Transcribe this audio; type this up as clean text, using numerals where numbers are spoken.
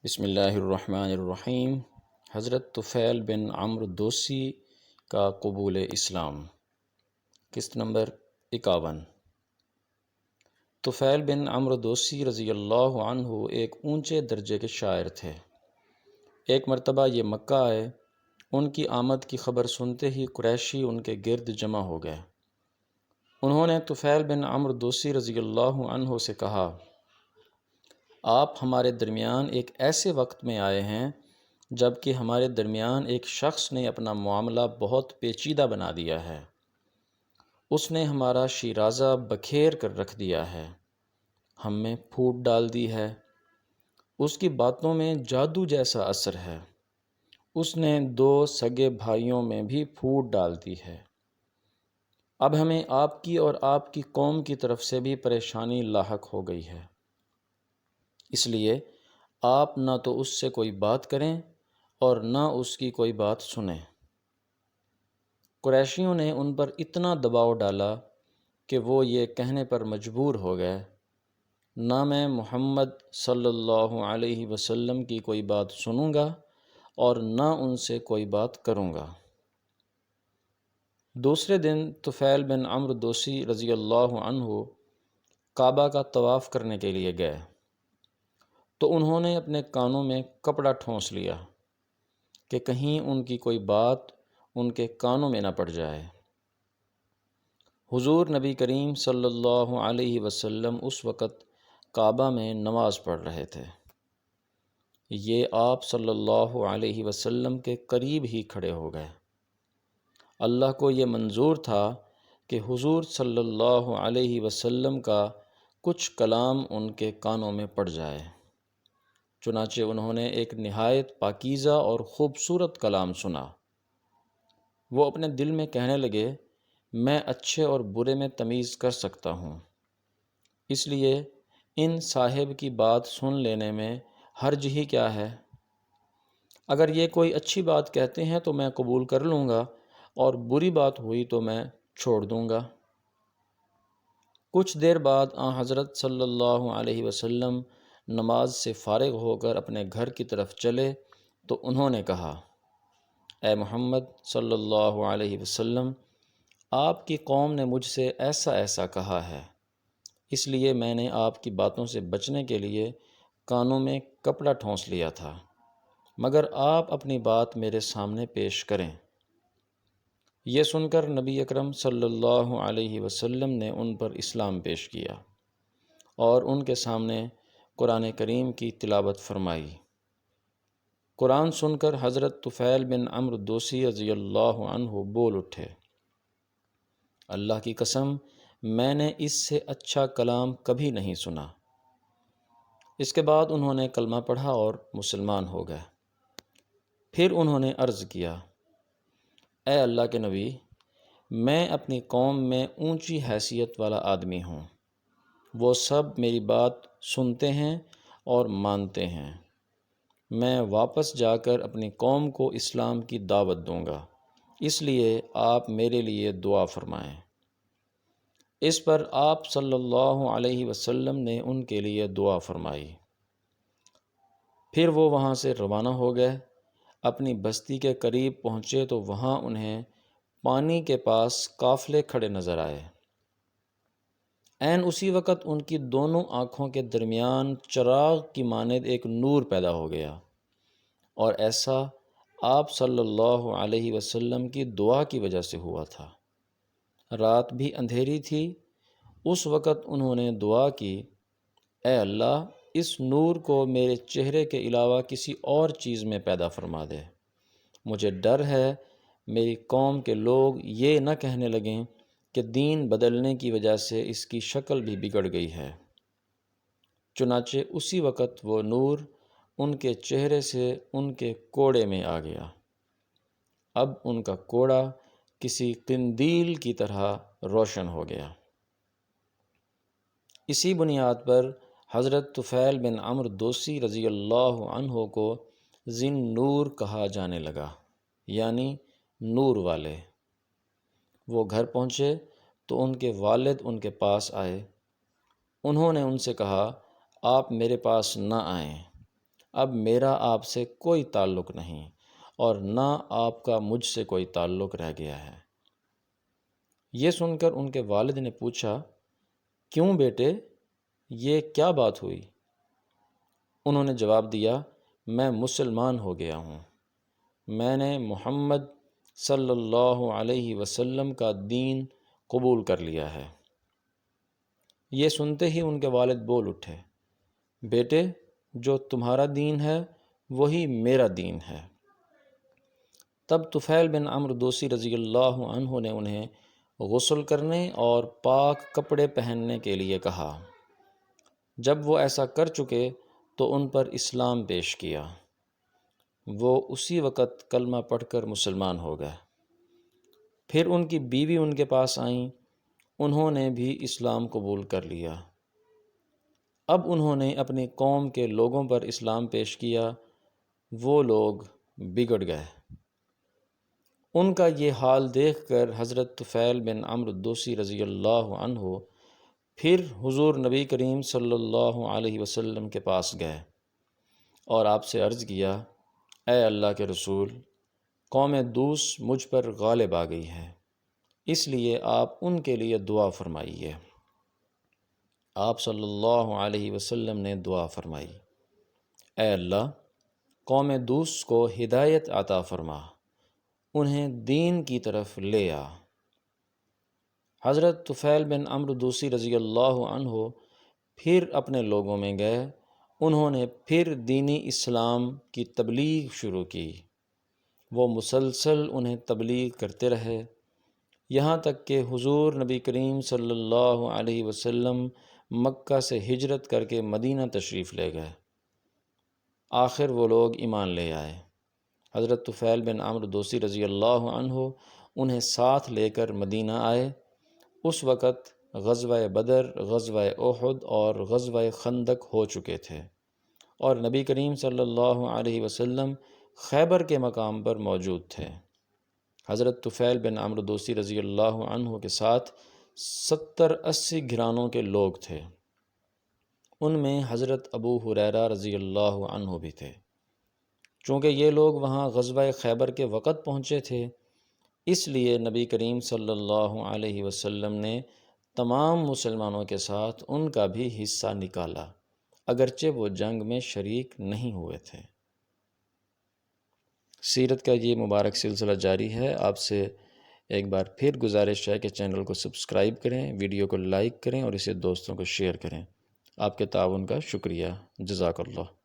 بسم اللہ الرحمن الرحیم۔ حضرت طفیل بن عمرو دوسی کا قبول اسلام۔ قسط نمبر 51۔ طفیل بن عمرو دوسی رضی اللہ عنہ ایک اونچے درجے کے شاعر تھے۔ ایک مرتبہ یہ مکہ آئے۔ ان کی آمد کی خبر سنتے ہی قریشی ان کے گرد جمع ہو گئے۔ انہوں نے طفیل بن عمرو دوسی رضی اللہ عنہ سے کہا، آپ ہمارے درمیان ایک ایسے وقت میں آئے ہیں جب کہ ہمارے درمیان ایک شخص نے اپنا معاملہ بہت پیچیدہ بنا دیا ہے۔ اس نے ہمارا شیرازہ بکھیر کر رکھ دیا ہے، ہم میں پھوٹ ڈال دی ہے۔ اس کی باتوں میں جادو جیسا اثر ہے۔ اس نے 2 سگے بھائیوں میں بھی پھوٹ ڈال دی ہے۔ اب ہمیں آپ کی اور آپ کی قوم کی طرف سے بھی پریشانی لاحق ہو گئی ہے۔ اس لیے آپ نہ تو اس سے کوئی بات کریں اور نہ اس کی کوئی بات سنیں۔ قریشیوں نے ان پر اتنا دباؤ ڈالا کہ وہ یہ کہنے پر مجبور ہو گئے، نہ میں محمد صلی اللہ علیہ وسلم کی کوئی بات سنوں گا اور نہ ان سے کوئی بات کروں گا۔ دوسرے دن طفیل بن عمرو دوسی رضی اللہ عنہ کعبہ کا طواف کرنے کے لیے گئے تو انہوں نے اپنے کانوں میں کپڑا ٹھونس لیا کہ کہیں ان کی کوئی بات ان کے کانوں میں نہ پڑ جائے۔ حضور نبی کریم صلی اللہ علیہ وسلم اس وقت کعبہ میں نماز پڑھ رہے تھے۔ یہ آپ صلی اللہ علیہ وسلم کے قریب ہی کھڑے ہو گئے۔ اللہ کو یہ منظور تھا کہ حضور صلی اللہ علیہ وسلم کا کچھ کلام ان کے کانوں میں پڑ جائے۔ چنانچہ انہوں نے ایک نہایت پاکیزہ اور خوبصورت کلام سنا۔ وہ اپنے دل میں کہنے لگے، میں اچھے اور برے میں تمیز کر سکتا ہوں، اس لیے ان صاحب کی بات سن لینے میں حرج ہی کیا ہے؟ اگر یہ کوئی اچھی بات کہتے ہیں تو میں قبول کر لوں گا اور بری بات ہوئی تو میں چھوڑ دوں گا۔ کچھ دیر بعد آن حضرت صلی اللہ علیہ وسلم نماز سے فارغ ہو کر اپنے گھر کی طرف چلے تو انہوں نے کہا، اے محمد صلی اللہ علیہ وسلم، آپ کی قوم نے مجھ سے ایسا ایسا کہا ہے، اس لیے میں نے آپ کی باتوں سے بچنے کے لیے کانوں میں کپڑا ٹھونس لیا تھا، مگر آپ اپنی بات میرے سامنے پیش کریں۔ یہ سن کر نبی اکرم صلی اللہ علیہ وسلم نے ان پر اسلام پیش کیا اور ان کے سامنے قرآن کریم کی تلاوت فرمائی۔ قرآن سن کر حضرت طفیل بن عمرو دوسی رضی اللہ عنہ بول اٹھے، اللہ کی قسم، میں نے اس سے اچھا کلام کبھی نہیں سنا۔ اس کے بعد انہوں نے کلمہ پڑھا اور مسلمان ہو گئے۔ پھر انہوں نے عرض کیا، اے اللہ کے نبی، میں اپنی قوم میں اونچی حیثیت والا آدمی ہوں، وہ سب میری بات سنتے ہیں اور مانتے ہیں۔ میں واپس جا کر اپنی قوم کو اسلام کی دعوت دوں گا، اس لیے آپ میرے لیے دعا فرمائیں۔ اس پر آپ صلی اللہ علیہ وسلم نے ان کے لیے دعا فرمائی۔ پھر وہ وہاں سے روانہ ہو گئے۔ اپنی بستی کے قریب پہنچے تو وہاں انہیں پانی کے پاس قافلے کھڑے نظر آئے۔ عین اسی وقت ان کی دونوں آنکھوں کے درمیان چراغ کی مانند ایک نور پیدا ہو گیا، اور ایسا آپ صلی اللہ علیہ وسلم کی دعا کی وجہ سے ہوا تھا۔ رات بھی اندھیری تھی۔ اس وقت انہوں نے دعا کی، اے اللہ، اس نور کو میرے چہرے کے علاوہ کسی اور چیز میں پیدا فرما دے۔ مجھے ڈر ہے میری قوم کے لوگ یہ نہ کہنے لگیں کہ دین بدلنے کی وجہ سے اس کی شکل بھی بگڑ گئی ہے۔ چنانچہ اسی وقت وہ نور ان کے چہرے سے ان کے کوڑے میں آ گیا۔ اب ان کا کوڑا کسی قندیل کی طرح روشن ہو گیا۔ اسی بنیاد پر حضرت طفیل بن عمرو دوسی رضی اللہ عنہ کو ذی نور کہا جانے لگا، یعنی نور والے۔ وہ گھر پہنچے تو ان کے والد ان کے پاس آئے۔ انہوں نے ان سے کہا، آپ میرے پاس نہ آئیں، اب میرا آپ سے کوئی تعلق نہیں اور نہ آپ کا مجھ سے کوئی تعلق رہ گیا ہے۔ یہ سن کر ان کے والد نے پوچھا، کیوں بیٹے، یہ کیا بات ہوئی؟ انہوں نے جواب دیا، میں مسلمان ہو گیا ہوں، میں نے محمد صلی اللہ علیہ وسلم کا دین قبول کر لیا ہے۔ یہ سنتے ہی ان کے والد بول اٹھے، بیٹے، جو تمہارا دین ہے وہی میرا دین ہے۔ تب طفیل بن عمرو دوسی رضی اللہ عنہ نے انہیں غسل کرنے اور پاک کپڑے پہننے کے لیے کہا۔ جب وہ ایسا کر چکے تو ان پر اسلام پیش کیا۔ وہ اسی وقت کلمہ پڑھ کر مسلمان ہو گئے۔ پھر ان کی بیوی ان کے پاس آئیں، انہوں نے بھی اسلام قبول کر لیا۔ اب انہوں نے اپنی قوم کے لوگوں پر اسلام پیش کیا، وہ لوگ بگڑ گئے۔ ان کا یہ حال دیکھ کر حضرت طفیل بن عمرو دوسی رضی اللہ عنہ پھر حضور نبی کریم صلی اللہ علیہ وسلم کے پاس گئے اور آپ سے عرض کیا، اے اللہ کے رسول، قوم دوس مجھ پر غالب آ گئی ہے، اس لیے آپ ان کے لیے دعا فرمائیے۔ آپ صلی اللہ علیہ وسلم نے دعا فرمائی، اے اللہ، قوم دوس کو ہدایت عطا فرما، انہیں دین کی طرف لے آ۔ حضرت طفیل بن عمرو دوسی رضی اللہ عنہ پھر اپنے لوگوں میں گئے، انہوں نے پھر دینی اسلام کی تبلیغ شروع کی۔ وہ مسلسل انہیں تبلیغ کرتے رہے، یہاں تک کہ حضور نبی کریم صلی اللہ علیہ وسلم مکہ سے ہجرت کر کے مدینہ تشریف لے گئے۔ آخر وہ لوگ ایمان لے آئے۔ حضرت طفیل بن عمرو دوسی رضی اللہ عنہ انہیں ساتھ لے کر مدینہ آئے۔ اس وقت غزوہ بدر، غزوہ احد اور غزوہ خندق ہو چکے تھے اور نبی کریم صلی اللہ علیہ وسلم خیبر کے مقام پر موجود تھے۔ حضرت طفیل بن عمرو دوسی رضی اللہ عنہ کے ساتھ 70-80 گھرانوں کے لوگ تھے، ان میں حضرت ابو ہریرہ رضی اللہ عنہ بھی تھے۔ چونکہ یہ لوگ وہاں غزوہ خیبر کے وقت پہنچے تھے، اس لیے نبی کریم صلی اللہ علیہ وسلم نے تمام مسلمانوں کے ساتھ ان کا بھی حصہ نکالا، اگرچہ وہ جنگ میں شریک نہیں ہوئے تھے۔ سیرت کا یہ مبارک سلسلہ جاری ہے۔ آپ سے ایک بار پھر گزارش ہے کہ چینل کو سبسکرائب کریں، ویڈیو کو لائک کریں اور اسے دوستوں کو شیئر کریں۔ آپ کے تعاون کا شکریہ۔ جزاک اللہ۔